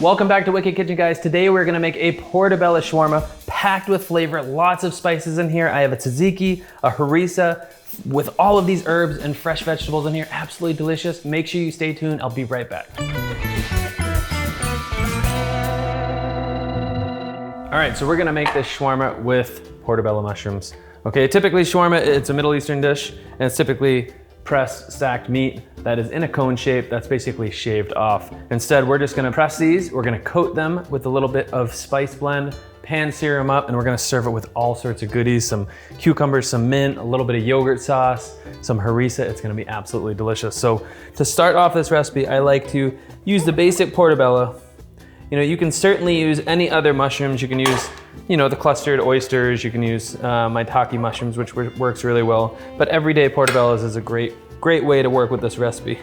Welcome back to Wicked Kitchen, guys. Today we're gonna make a portobello shawarma packed with flavor, lots of spices in here. I have a tzatziki, a harissa, with all of these herbs and fresh vegetables in here. Absolutely delicious. Make sure you stay tuned. I'll be right back. All right, so we're gonna make this shawarma with portobello mushrooms. Okay, typically shawarma, it's a Middle Eastern dish, and it's typically pressed stacked meat that is in a cone shape that's basically shaved off. Instead, we're just gonna press these, we're gonna coat them with a little bit of spice blend, pan sear them up, and we're gonna serve it with all sorts of goodies, some cucumbers, some mint, a little bit of yogurt sauce, some harissa. It's gonna be absolutely delicious. So to start off this recipe, I like to use the basic portobello. You know, you can certainly use any other mushrooms. You can use, you know, the clustered oysters. You can use maitake mushrooms, which works really well. But everyday portobellos is a great way to work with this recipe.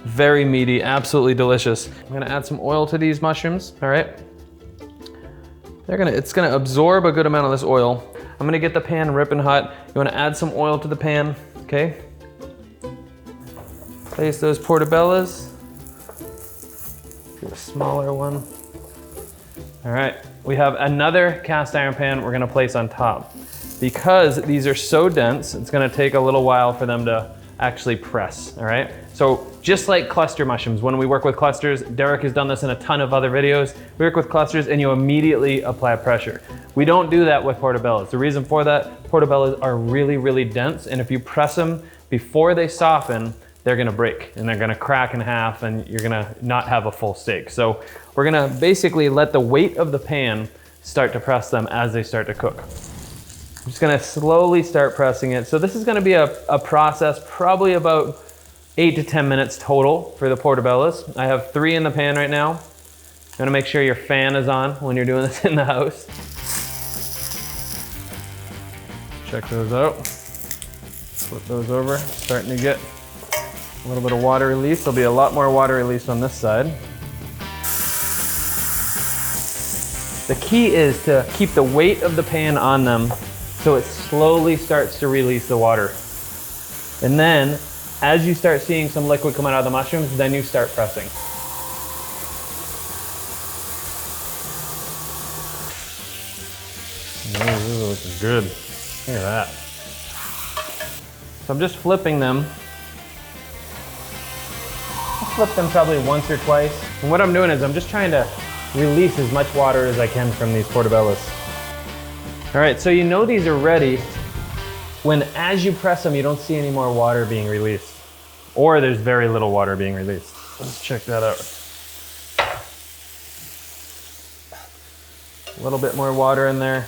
Very meaty, absolutely delicious. I'm gonna add some oil to these mushrooms, all right? It's gonna absorb a good amount of this oil. I'm gonna get the pan ripping hot. You wanna add some oil to the pan, okay? Place those portobellos. A smaller one. All right, we have another cast iron pan we're gonna place on top. Because these are so dense, it's gonna take a little while for them to actually press, all right? So just like cluster mushrooms, when we work with clusters, Derek has done this in a ton of other videos, we work with clusters and you immediately apply pressure. We don't do that with portobellos. The reason for that, portobellos are really, really dense, and if you press them before they soften, they're gonna break and they're gonna crack in half and you're gonna not have a full steak. So we're gonna basically let the weight of the pan start to press them as they start to cook. I'm just gonna slowly start pressing it. So this is gonna be a process, probably about 8 to 10 minutes total for the portobellos. I have 3 in the pan right now. You wanna make sure your fan is on when you're doing this in the house. Check those out. Flip those over, starting to get a little bit of water release. There'll be a lot more water release on this side. The key is to keep the weight of the pan on them so it slowly starts to release the water. And then, as you start seeing some liquid come out of the mushrooms, then you start pressing. Oh, this is looking good. Look at that. So I'm just flipping them. Flip them probably once or twice. And what I'm doing is I'm just trying to release as much water as I can from these portobellos. All right, so you know these are ready when as you press them, you don't see any more water being released, or there's very little water being released. Let's check that out. A little bit more water in there.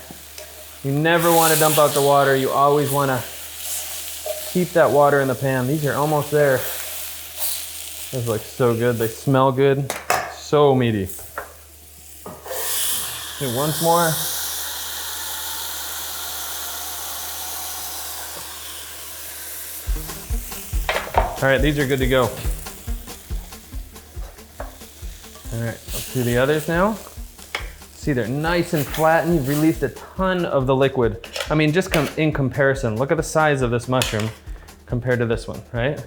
You never want to dump out the water. You always want to keep that water in the pan. These are almost there. Those look so good. They smell good. So meaty. Do once more. All right, these are good to go. All right, let's do the others now. See, they're nice and flat, and you've released a ton of the liquid. I mean, just in comparison, look at the size of this mushroom compared to this one, right?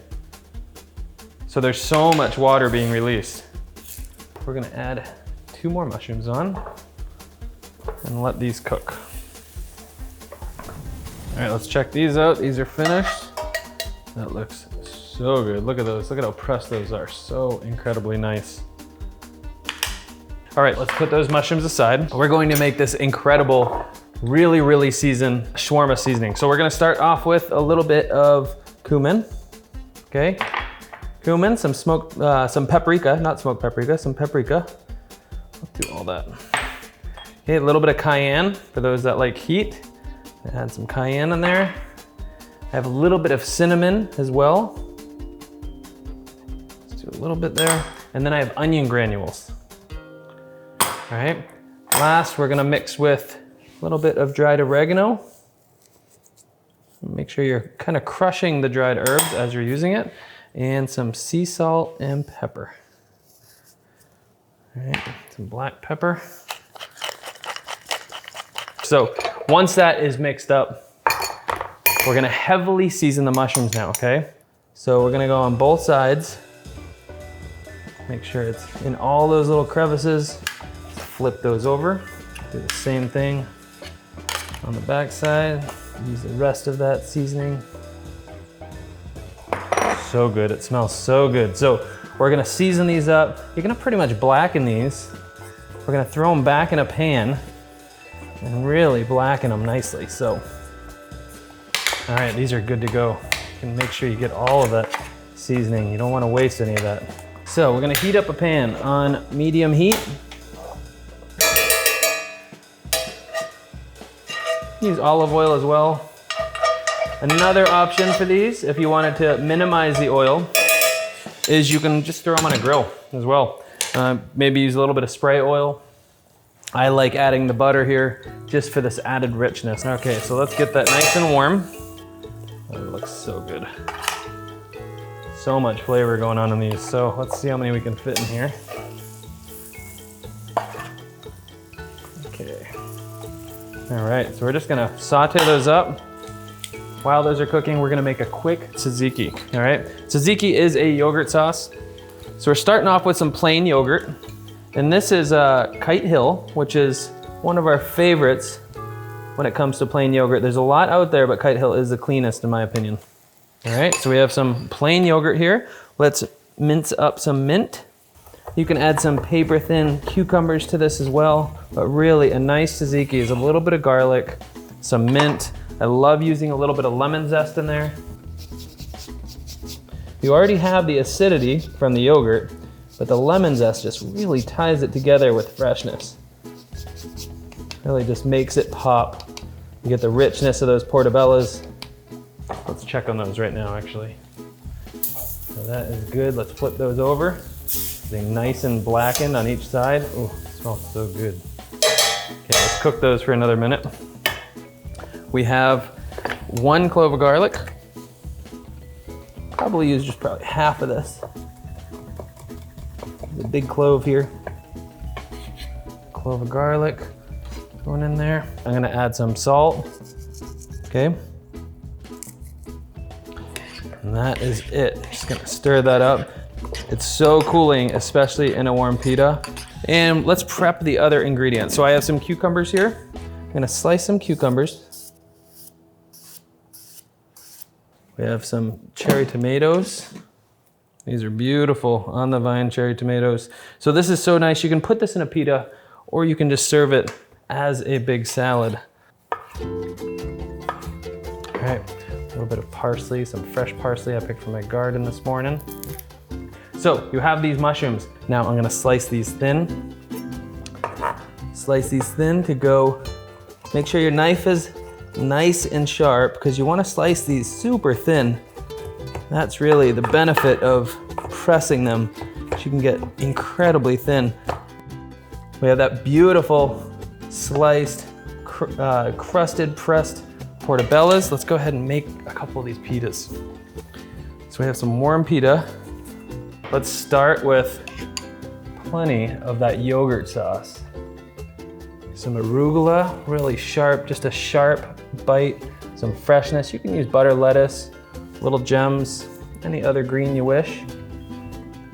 So there's so much water being released. We're gonna add 2 more mushrooms on and let these cook. All right, let's check these out. These are finished. That looks so good. Look at those. Look at how pressed those are. So incredibly nice. All right, let's put those mushrooms aside. We're going to make this incredible, really, really seasoned shawarma seasoning. So we're gonna start off with a little bit of cumin, okay? Cumin, some paprika, not smoked paprika, some paprika. Let's do all that. Okay, a little bit of cayenne for those that like heat. Add some cayenne in there. I have a little bit of cinnamon as well. Let's do a little bit there. And then I have onion granules. All right, last we're gonna mix with a little bit of dried oregano. Make sure you're kind of crushing the dried herbs as you're using it. And some sea salt and pepper. All right, some black pepper. So once that is mixed up, we're gonna heavily season the mushrooms now, okay? So we're gonna go on both sides. Make sure it's in all those little crevices. Flip those over. Do the same thing on the back side. Use the rest of that seasoning. So good, it smells so good. So we're gonna season these up. You're gonna pretty much blacken these. We're gonna throw them back in a pan and really blacken them nicely. So, all right, these are good to go. You can make sure you get all of that seasoning. You don't wanna waste any of that. So we're gonna heat up a pan on medium heat. Use olive oil as well. Another option for these, if you wanted to minimize the oil, is you can just throw them on a grill as well. Maybe use a little bit of spray oil. I like adding the butter here just for this added richness. Okay, so let's get that nice and warm. Oh, it looks so good. So much flavor going on in these. So let's see how many we can fit in here. Okay. All right, so we're just gonna saute those up. While those are cooking, we're gonna make a quick tzatziki, all right? Tzatziki is a yogurt sauce. So we're starting off with some plain yogurt. And this is Kite Hill, which is one of our favorites when it comes to plain yogurt. There's a lot out there, but Kite Hill is the cleanest in my opinion. All right, so we have some plain yogurt here. Let's mince up some mint. You can add some paper thin cucumbers to this as well, but really a nice tzatziki is a little bit of garlic, some mint. I love using a little bit of lemon zest in there. You already have the acidity from the yogurt, but the lemon zest just really ties it together with freshness. Really just makes it pop. You get the richness of those portobellos. Let's check on those right now, actually. So that is good. Let's flip those over. They're nice and blackened on each side. Oh, it smells so good. Okay, let's cook those for another minute. We have 1 clove of garlic. Probably use just probably half of this. The big clove here. Clove of garlic going in there. I'm gonna add some salt. Okay. And that is it. Just gonna stir that up. It's so cooling, especially in a warm pita. And let's prep the other ingredients. So I have some cucumbers here. I'm gonna slice some cucumbers. We have some cherry tomatoes. These are beautiful on the vine cherry tomatoes. So this is so nice. You can put this in a pita or you can just serve it as a big salad. All right, a little bit of parsley, some fresh parsley I picked from my garden this morning. So you have these mushrooms. Now I'm gonna slice these thin. Slice these thin to go. Make sure your knife is nice and sharp because you want to slice these super thin. That's really the benefit of pressing them. You can get incredibly thin. We have that beautiful sliced, crusted, pressed portobellos. Let's go ahead and make a couple of these pitas. So we have some warm pita. Let's start with plenty of that yogurt sauce. Some arugula, really sharp, just a sharp bite, some freshness. You can use butter lettuce, little gems, any other green you wish.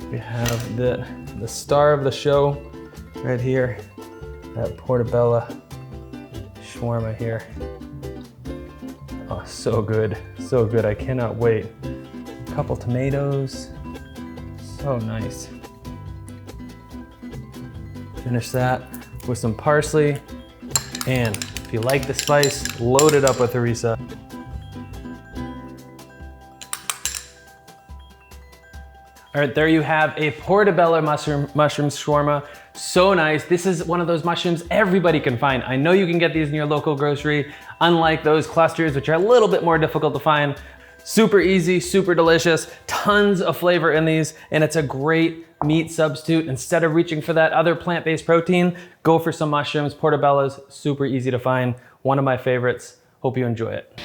We have the star of the show right here, that portobello shawarma here. Oh, so good, so good. I cannot wait. A couple tomatoes, so nice. Finish that with some parsley, and if you like the spice, load it up with harissa. All right, there you have a portobello mushroom shawarma. So nice. This is one of those mushrooms everybody can find. I know you can get these in your local grocery, unlike those clusters, which are a little bit more difficult to find. Super easy, super delicious, tons of flavor in these, and it's a great meat substitute. Instead of reaching for that other plant-based protein, go for some mushrooms, portobellos, super easy to find. One of my favorites. Hope you enjoy it.